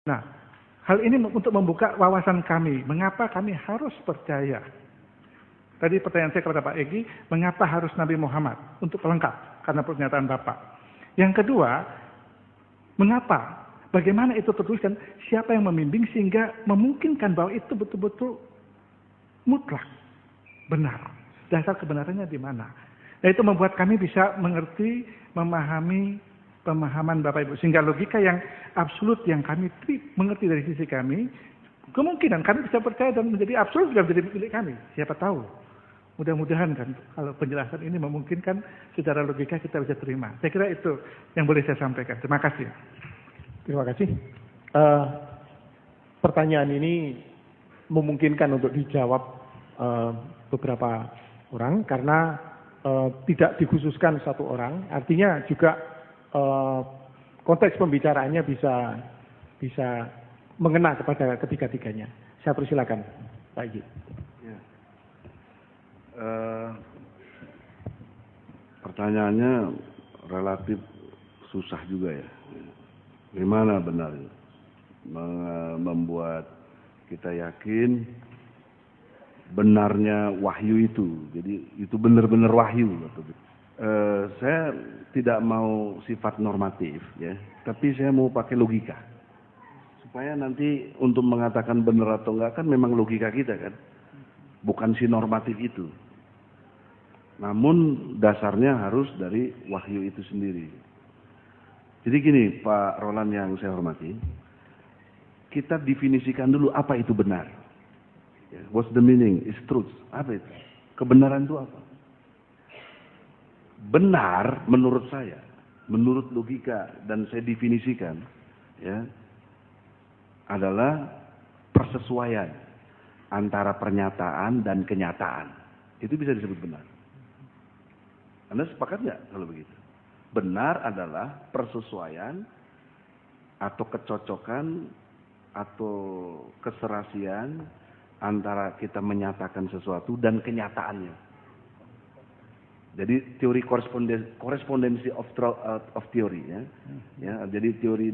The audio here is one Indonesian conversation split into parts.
Nah, hal ini untuk membuka wawasan kami, mengapa kami harus percaya. Tadi pertanyaan saya kepada Pak Egy, mengapa harus Nabi Muhammad? Untuk pelengkap, karena pernyataan Bapak. Yang kedua, mengapa? Bagaimana itu tertulis dan siapa yang membimbing sehingga memungkinkan bahwa itu betul-betul mutlak, benar. Dasar kebenarannya di mana? Nah, itu membuat kami bisa mengerti, memahami pemahaman Bapak Ibu. Sehingga logika yang absolut yang kami mengerti dari sisi kami, kemungkinan kami bisa percaya dan menjadi absolut juga menjadi milik kami. Siapa tahu. Mudah-mudahan kan kalau penjelasan ini memungkinkan secara logika kita bisa terima. Saya kira itu yang boleh saya sampaikan. Terima kasih. Terima kasih. Pertanyaan ini memungkinkan untuk dijawab beberapa orang karena tidak dikhususkan satu orang. Artinya juga konteks pembicaraannya bisa mengena kepada ketiga-tiganya. Saya persilakan, Pak Egy. Ya. Pertanyaannya relatif susah juga ya. Gimana benar membuat kita yakin benarnya wahyu itu. Jadi itu benar-benar wahyu. Saya tidak mau sifat normatif ya, tapi saya mau pakai logika. Supaya nanti untuk mengatakan benar atau enggak kan memang logika kita kan. Bukan si normatif itu. Namun dasarnya harus dari wahyu itu sendiri. Jadi gini Pak Roland yang saya hormati, kita definisikan dulu apa itu benar. What's the meaning? Is truth. Apa itu? Kebenaran itu apa? Benar menurut saya, menurut logika dan saya definisikan, ya, adalah persesuaian antara pernyataan dan kenyataan. Itu bisa disebut benar. Anda sepakat nggak kalau begitu? Benar adalah persesuaian atau kecocokan atau keserasian antara kita menyatakan sesuatu dan kenyataannya. Jadi teori korespondensi of theory ya. Ya, jadi teori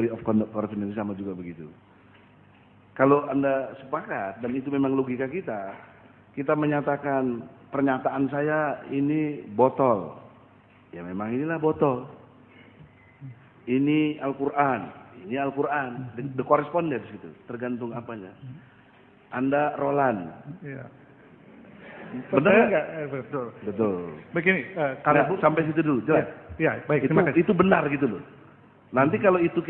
of correspondency sama juga begitu. Kalau Anda sepakat dan itu memang logika kita menyatakan pernyataan saya ini botol. Ya memang inilah botol. Ini Al-Qur'an, ini Al-Qur'an, the correspondence gitu, tergantung apanya. Anda Roland. Ya. Benar enggak? Betul. Betul. Begini, Kalau sampai situ dulu, jelas. Ya, baik. Terima kasih. Itu benar gitu loh. Nanti kalau itu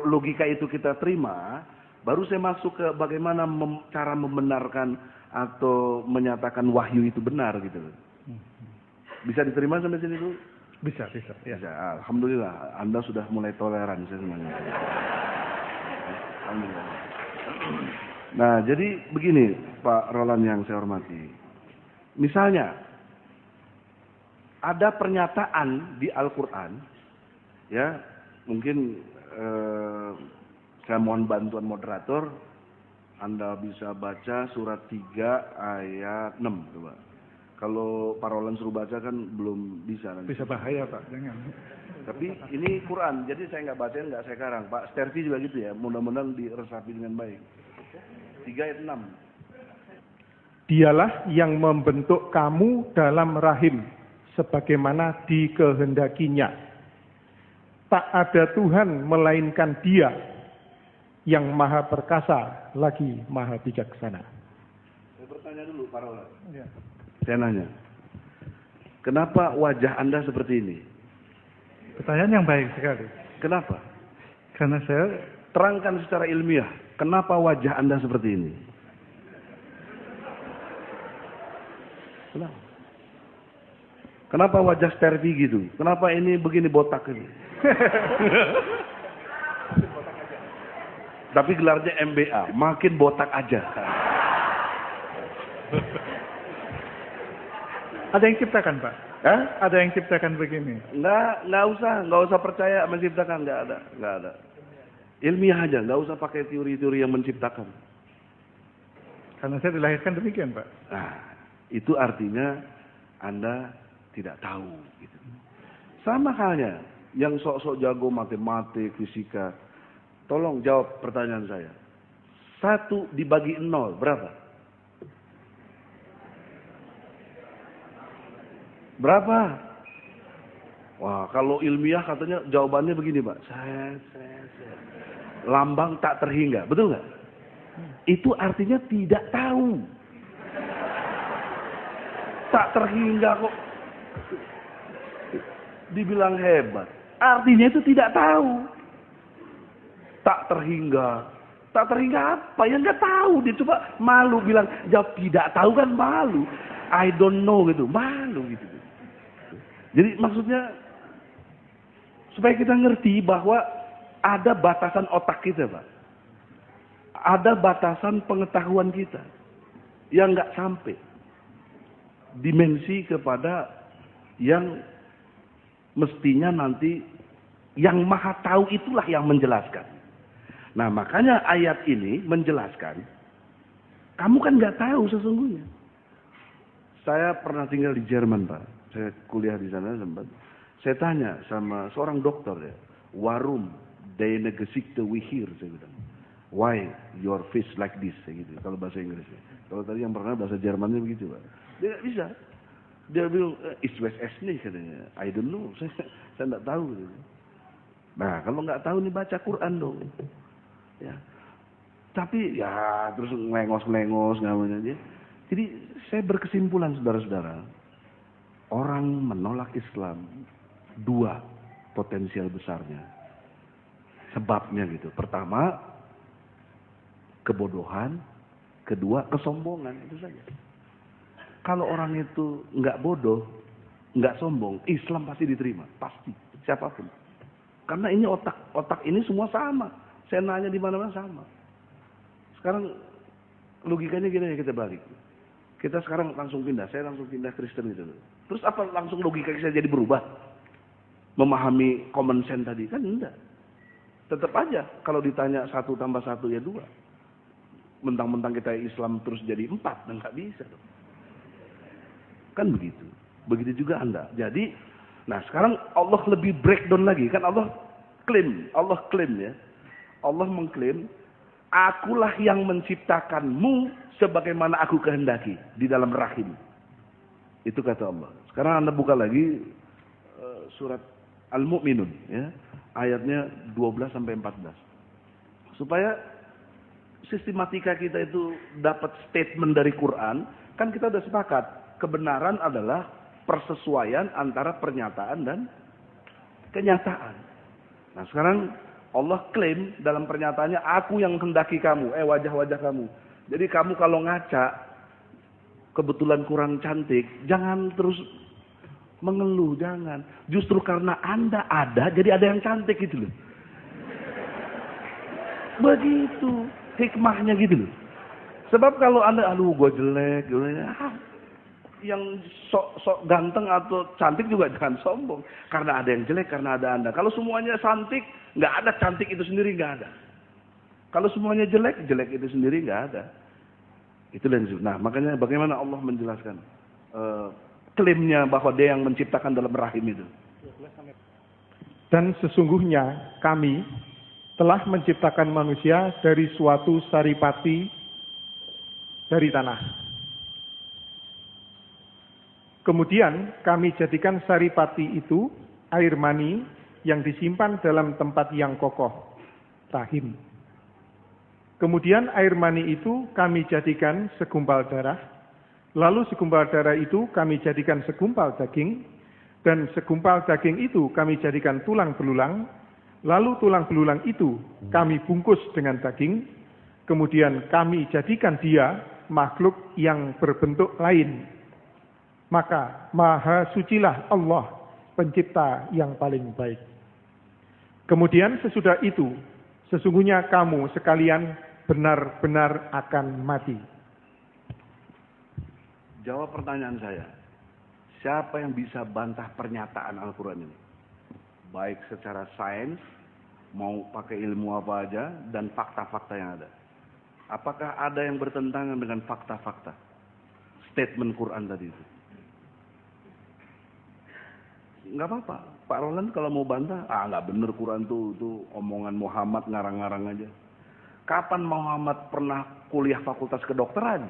logika itu kita terima, baru saya masuk ke bagaimana cara membenarkan atau menyatakan wahyu itu benar gitu loh. Bisa diterima sampai sini dulu? Bisa. Ya. Bisa. Alhamdulillah, Anda sudah mulai toleran saya semuanya. Alhamdulillah. Nah, jadi begini Pak Roland yang saya hormati. Misalnya, ada pernyataan di Al-Quran, ya, mungkin saya mohon bantuan moderator, Anda bisa baca surat 3 ayat 6, coba. Kalau Pak Roland suruh baca kan belum bisa. Nanti. Bisa bahaya Pak, jangan. Tapi ini Quran, jadi saya nggak bacain, nggak saya karang. Pak Stervi juga gitu ya, mudah-mudahan diresapi dengan baik. 3 ayat 6. Dialah yang membentuk kamu dalam rahim sebagaimana dikehendakinya. Tak ada Tuhan melainkan Dia yang maha perkasa lagi maha bijaksana. Saya bertanya dulu Pak Roland. Ya. Saya nanya, kenapa wajah Anda seperti ini? Pertanyaan yang baik sekali. Kenapa? Karena saya Terangkan secara ilmiah, kenapa wajah Anda seperti ini? Kenapa wajah Stervi gitu? Kenapa ini begini botak ini? Tapi gelarnya MBA, makin botak aja. ada yang ciptakan Pak? Hah? Ada yang ciptakan begini? Nggak usah percaya menciptakan, nggak ada. Ilmiah aja, nggak usah pakai teori-teori yang menciptakan. Karena saya dilahirkan demikian Pak. Nah, itu artinya Anda tidak tahu. Gitu. Sama halnya, yang sok-sok jago matematik, fisika, Tolong jawab pertanyaan saya. 1 dibagi 0 berapa? Berapa? Wah, kalau ilmiah katanya jawabannya begini, Pak. Lambang tak terhingga. Betul nggak? Itu artinya tidak tahu. Tak terhingga kok dibilang hebat. Artinya itu tidak tahu. Tak terhingga. Tak terhingga apa? Ya nggak tahu. Dia coba malu bilang jawab tidak tahu kan malu. I don't know gitu. Malu gitu. Jadi maksudnya supaya kita ngerti bahwa ada batasan otak kita, Pak. Ada batasan pengetahuan kita yang nggak sampai dimensi kepada yang mestinya nanti yang maha tahu itulah yang menjelaskan. Nah makanya ayat ini menjelaskan, kamu kan nggak tahu sesungguhnya. Saya pernah tinggal di Jerman, Pak. Saya kuliah di sana sempat. Saya tanya sama seorang dokter ya, warum deine Gesichte wie hier, saya bilang. Why your face like this, saya gitu. Kalau bahasa Inggrisnya. Kalau tadi yang pernah bahasa Jermannya begitu, Pak. Dia nggak bisa. Dia bilang, ist was es nih katanya. I don't know, saya nggak tahu. Gitu. Nah kalau nggak tahu nih baca Quran dong. Ya. Tapi ya terus ngelengos namanya dia. Jadi saya berkesimpulan saudara-saudara, orang menolak Islam 2 potensial besarnya. Sebabnya gitu. Pertama, kebodohan. Kedua, kesombongan. Itu saja. Kalau orang itu nggak bodoh, nggak sombong, Islam pasti diterima. Pasti. Siapapun. Karena ini otak ini semua sama. Saya nanya di mana-mana sama. Sekarang logikanya gini ya, kita balik. Kita sekarang langsung pindah. Saya langsung pindah Kristen gitu. Terus apa langsung logika saya jadi berubah? Memahami common sense tadi? Kan enggak. Tetap aja kalau ditanya 1 tambah 1 ya 2. Mentang-mentang kita Islam terus jadi 4. Dan nggak bisa. Kan begitu. Begitu juga Anda. Jadi, nah sekarang Allah lebih breakdown lagi. Kan Allah klaim ya. Allah mengklaim, akulah yang menciptakanmu sebagaimana aku kehendaki di dalam rahim. Itu kata Allah. Sekarang Anda buka lagi surat Al-Mu'minun ya, ayatnya 12 sampai 14. Supaya sistematika kita itu dapat statement dari Quran, kan kita udah sepakat, kebenaran adalah persesuaian antara pernyataan dan kenyataan. Nah, sekarang Allah klaim dalam pernyataannya, aku yang hendaki kamu, wajah-wajah kamu. Jadi kamu kalau ngaca, kebetulan kurang cantik, jangan terus mengeluh, jangan. Justru karena Anda ada, jadi ada yang cantik gitu loh. Begitu hikmahnya gitu loh. Sebab kalau Anda, aduh gue jelek, yang sok ganteng atau cantik juga jangan sombong. Karena ada yang jelek, karena ada Anda. Kalau semuanya cantik, nggak ada cantik itu sendiri, nggak ada. Kalau semuanya jelek, jelek itu sendiri nggak ada. Itu dan nah makanya bagaimana Allah menjelaskan klaimnya bahwa Dia yang menciptakan dalam rahim itu. Dan sesungguhnya kami telah menciptakan manusia dari suatu saripati dari tanah. Kemudian kami jadikan saripati itu air mani yang disimpan dalam tempat yang kokoh, rahim. Kemudian air mani itu kami jadikan segumpal darah, lalu segumpal darah itu kami jadikan segumpal daging, dan segumpal daging itu kami jadikan tulang belulang, lalu tulang belulang itu kami bungkus dengan daging, kemudian kami jadikan dia makhluk yang berbentuk lain. Maka maha sucilah Allah, pencipta yang paling baik. Kemudian sesudah itu, sesungguhnya kamu sekalian benar-benar akan mati. Jawab pertanyaan saya. Siapa yang bisa bantah pernyataan Al-Quran ini? Baik secara sains, mau pakai ilmu apa aja, dan fakta-fakta yang ada. Apakah ada yang bertentangan dengan fakta-fakta statement Quran tadi itu? Nggak apa-apa. Pak Roland kalau mau bantah, nggak bener Quran tuh omongan Muhammad ngarang-ngarang aja. Kapan Muhammad pernah kuliah fakultas kedokteran?